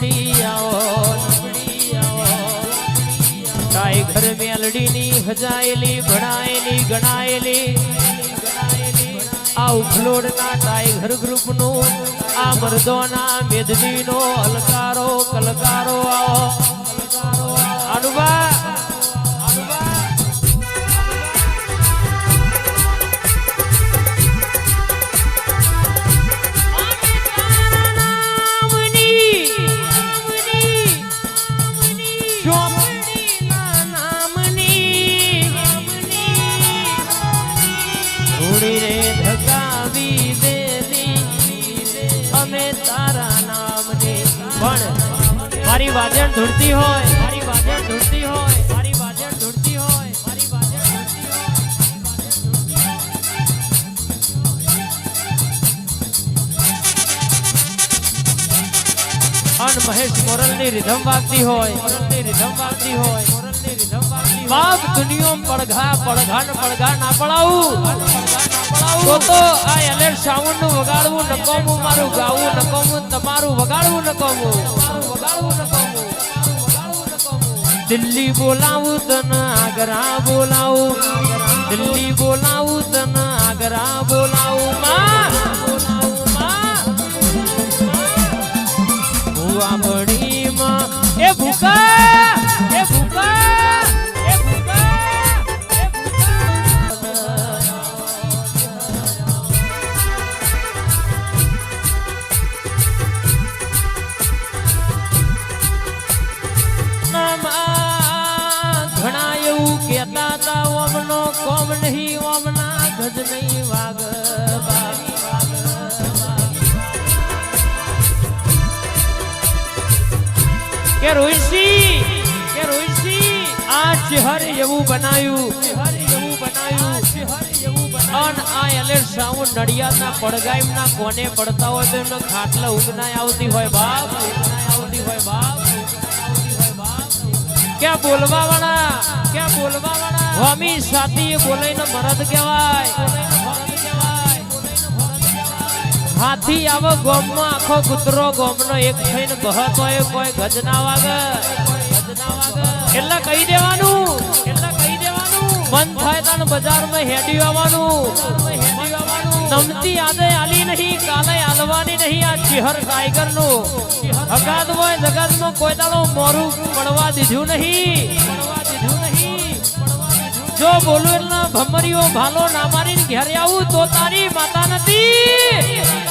નબળી આવો ટાઈગર મેલડી ની હજાયેલી ભણાયેલી ગણાયેલી આ ઉખલોડના ટાઈગર ગ્રુપ નું આ મર્દોના મેદની નો હલકારો કલકારો આવો અનુભા મારી વાજણ ધૂળતી હોય મારી વાજણ ધૂળતી હોય મારી વાજણ ધૂળતી હોય મારી વાજણ અન મહેશ મોરલ ની રીધમ વાગતી હોય મોરલ ની રીધમ વાગતી હોય મોરલ ની રીધમ વાગતી બાપ દુનિયો પડઘા ના પડાવું તો આ એલર સાઉન્ડ નું વગાડવું નકોમું મારું ગાવું નકોમું તમારું વગાડવું નકોમું દિલ્હી બોલાવું તને આગ્રા બોલાવું દિલ્હી બોલાવું તને આગ્રા બોલાવું માં ભૂવા બડી માં એ ભૂકા એ ભૂકા એ ભૂકા ઘણા એવું કેતા તા ઓમનો કોમ નહીં ઓમના ગજ નહીં વાગ કે રોઈસી આ ચહેર એવું બનાયું અન આ એલર સાઉન્ડ નડિયાદના પડગામના કોને પડતા હોય તો એમનો ખાટલા ઊંઘનાય આવતી હોય બાપ क्या बोलवा वाला हमी साथी बोले न मरद कहेवाय हाथी आव गोम में आखो कुतरो गोम नो एक थईने बहत होय कोई गज ना वागे એટલે કહી દેવાનું મન થાય તાન બજાર માં હેડી આવવાનું નમતી આદે આલી નહીં કાલે આલવાની નહીં આ ચહેર ટાઈગર નું હગાદ હોય જગત માં કોઈ દાડો મોરું પડવા દીધું નહીં જો બોલું એટલે ભમરીઓ ભાલો ના મારીને ઘરે આવું તો તારી માતા નથી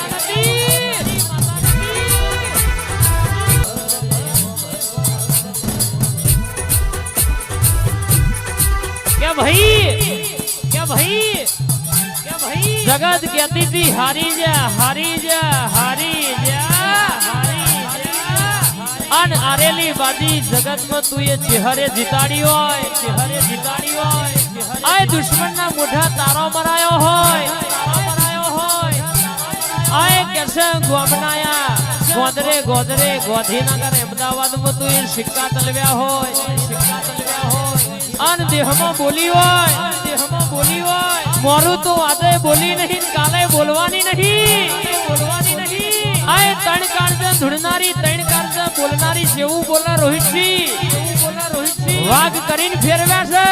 क्या भाई जगत कहती थी हारी जा अन आरेली बाजी जगत में तू ये चेहरे जिताड़ी होय आए दुश्मन ना मुठा तारो मरायो होय आए कैसे गोमनाया गोदरे गोधीनगर अहमदाबाद में तू ये सिक्का तलव्या होय अन देह में बोली होय मोरू तो आदे बोली नहीं काले बोलवानी नहीं आए तण कांड धुड़नारी तण कांड बोलनारी जेवू बोला रोहितजी वाग करीन फेरव्या छे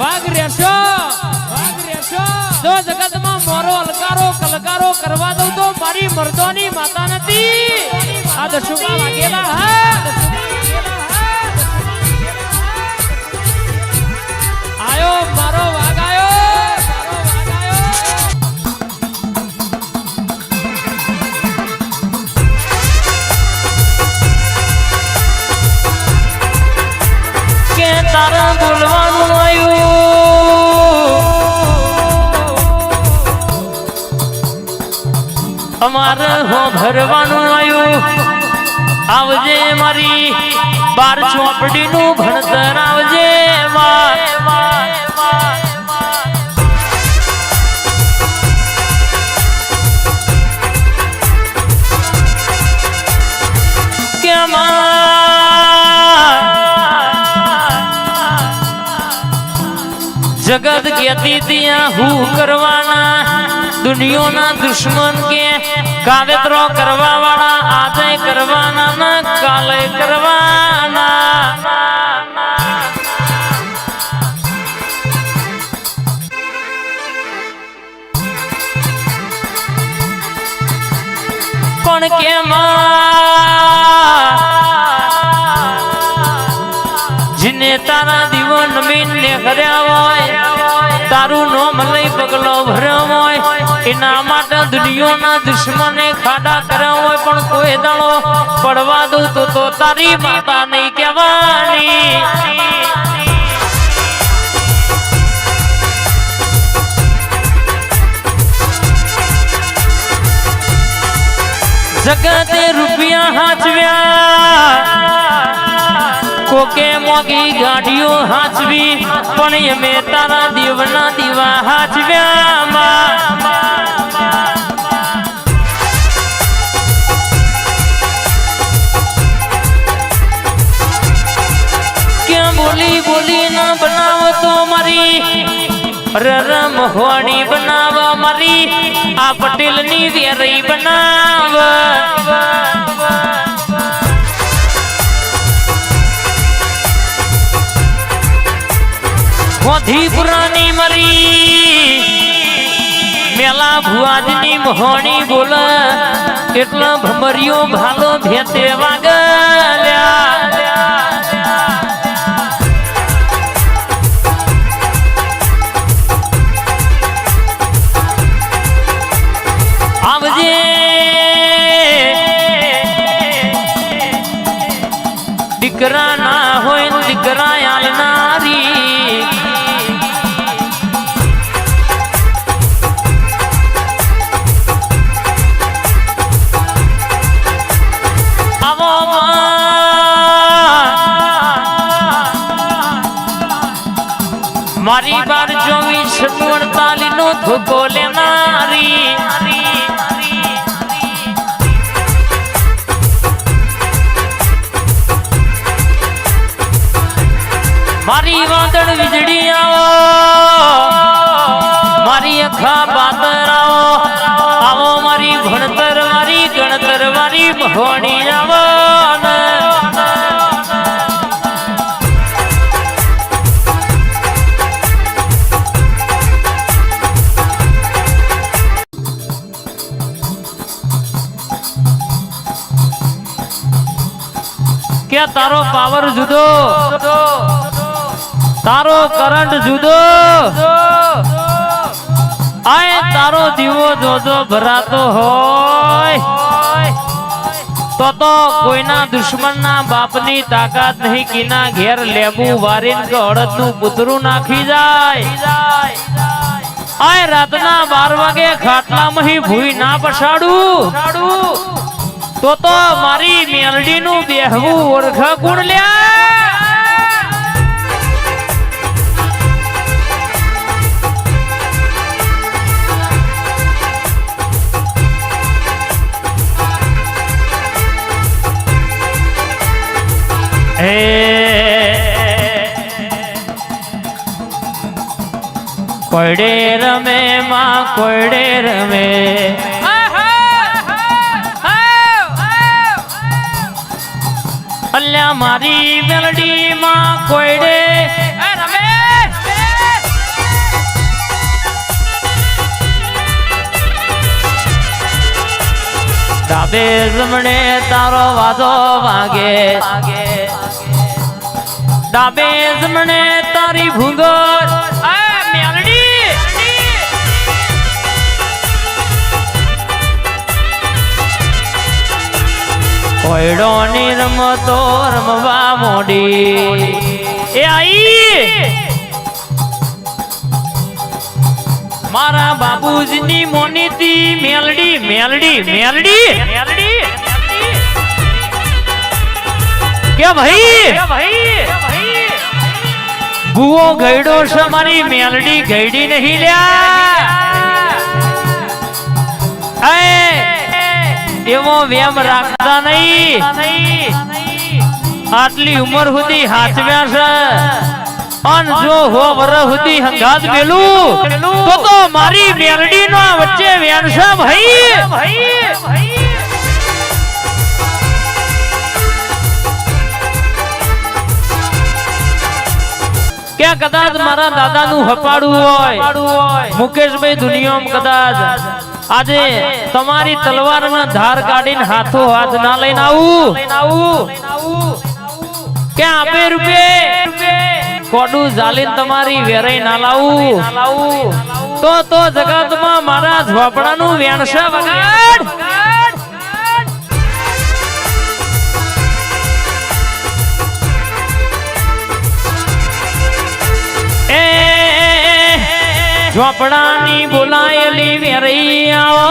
वाग रेशो जो जगत में मोरो अलकारो कलकारो करवा दो तो मारी मर्दोनी माता नथी आ दशुमा वागेला है आयो मारो वाग आयो के तारा बोलवानुं आयु अमारे हो भरवानुं आयु आवजे मारी बार चौपड़ी नु भणतर आवजे जगत कहती तिया हूँ करवाना દુનિયાના દુશ્મન કે કાવેતરો કરવા વાળા આજે કરવાના ના કાલે કરવાના કોણ કે જીને તારા દીવન મીન ને કર્યા હોય તારું નામ લઈ પગલો ભર્યો હોય એના માટે દુનિયાના દુશ્મને ખાડા કર્યા હોય પણ કોઈ દાડો પડવા દઉં તો તારી માતા નહીં કહેવાની જગતે રૂપિયા હાચવ્યા કોકે મોગી ગાડીઓ હાચવી પણ એમે તારા દેવના દીવા હાચવ્યા ક્યાં બોલી બોલી ના બનાવતો મારી રરમ હોડી બનાવા મારી આ પટેલ ની વેરઈ બનાવ મોધીપુરાની મરી મેલા ભુવાજની મોહણી બોલ એટલા ભમરિયો ભાલો ભેતે વાગલ્યા આવજે દીકરા ના હોય દીકરા આલનારી મારી બાર 2448 નો ધોકો લેનારી મારી વાદળ વીજળી આવો મારી અખા બાદર આવો મારી ભણતર મારી ગણતર મારી મહોણી આવો કે તારો પાવર જુદો તારો કરંટ જુદો આય તારો દીવો જોજો ભરાતો હોય તો કોઈના દુશ્મનના બાપની તાકાત નહીં કીના ઘેર લેબુ વારીન કે અડદનું પુતરું નાખી જાય આય રાતના 12 વાગે ખાટલામાં ભૂઈ ના પછાડું તો મારી મેલડી નું બેહવું ઓળખ ગુણ લ્યા કોયડે રમે માં કોયડે રમે અલ્યા મારી મેલડી માં કોયડે રમે ડાબે જમણે તારો વાજો વાગે ડાબે જમણે તારી ભૂંગર મેલડી કોયડો ની રમતો રમવા મોડી એ આઈ મારા બાબુજીની મોનીતી મેલડી મેલડી મેલડી મેલડી કે ભાઈ બુઓ ગઈડો છે મારી મેલડી ગઈડી નહીં લ્યા એવો વેમ રાખતા નહીં આટલી ઉંમર સુધી હાચવ્યા છે અન જો હો વરહુદી હંગાત મેલું તો મારી મેલડી નો વચ્ચે વેણસા ભાઈ ક્યાં કદાચ મારા દાદા નું હપાડું હોય મુકેશભાઈ દુનિયામાં કદાચ આજે તમારી તલવાર ના ધાર કાઢીને હાથો હાથ ના લઈને આવું ક્યાં આપે રૂપે કોડું જાલીને તમારી વેરાઈ ના લાવું તો જગતમાં મારા ઝોપડાનું વેણસા વગાડ ઝોપડાની બોલાયેલી વેરૈયાઓ